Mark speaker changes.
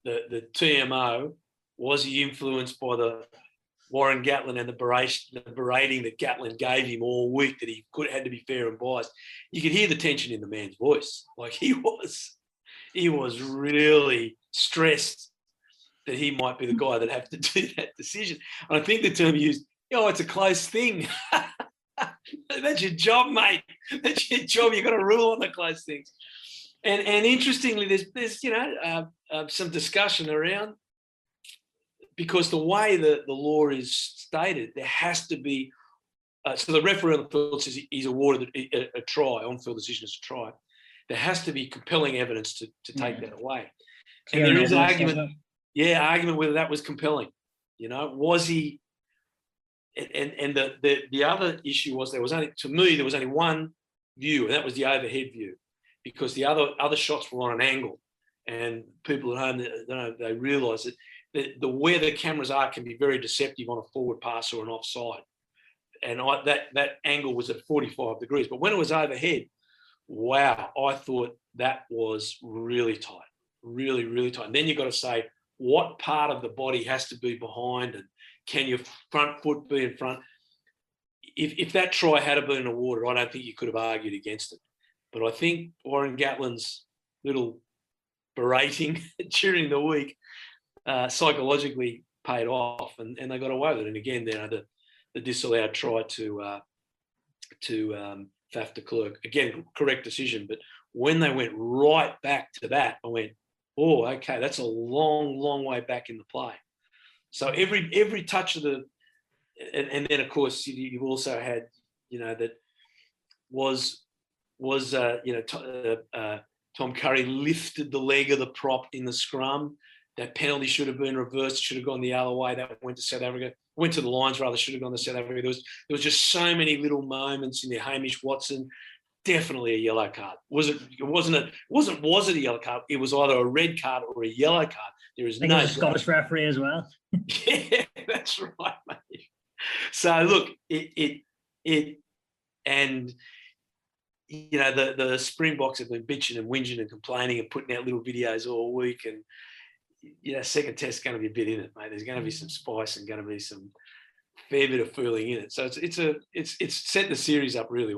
Speaker 1: the TMO, was he influenced by the Warren Gatland and the berating that Gatland gave him all week, that he had to be fair and biased? You could hear the tension in the man's voice. Like he was really stressed that he might be the guy that have to do that decision. And I think the term he used, it's a close thing. That's your job, mate. That's your job. You've got to rule on the close things. And interestingly, there's some discussion around, because the way that the law is stated, there has to be. So the referee on the field says he's awarded a try, on-field decision as a try. There has to be compelling evidence to take that away. And there is argument whether that was compelling. Was he? And the other issue was there was only one view, and that was the overhead view, because the other shots were on an angle, and people at home, they realise that where the cameras are can be very deceptive on a forward pass or an offside, and that angle was at 45 degrees. But when it was overhead, wow, I thought that was really tight, really, really tight. And then you've got to say what part of the body has to be behind, and can your front foot be in front? If that try had been awarded, I don't think you could have argued against it. But I think Warren Gatland's little berating during the week psychologically paid off, and they got away with it. And again, the disallowed try to Faf de Klerk, again, correct decision. But when they went right back to that, I went, oh, okay, that's a long, long way back in the play. So every touch of and then of course you've also had, that Tom Curry lifted the leg of the prop in the scrum. That penalty should have been reversed, should have gone the other way. That went to South Africa, went to the Lions rather, should have gone to South Africa. There was just so many little moments in there. Hamish Watson, definitely a yellow card. Was it a yellow card? It was either a red card or a yellow card. There is no
Speaker 2: Scottish referee as well.
Speaker 1: Yeah, that's right, mate. So look, the Springboks have been bitching and whinging and complaining and putting out little videos all week, and second test's going to be a bit in it, mate. There's going to be some spice and going to be some fair bit of fooling in it. So it's set the series up really well.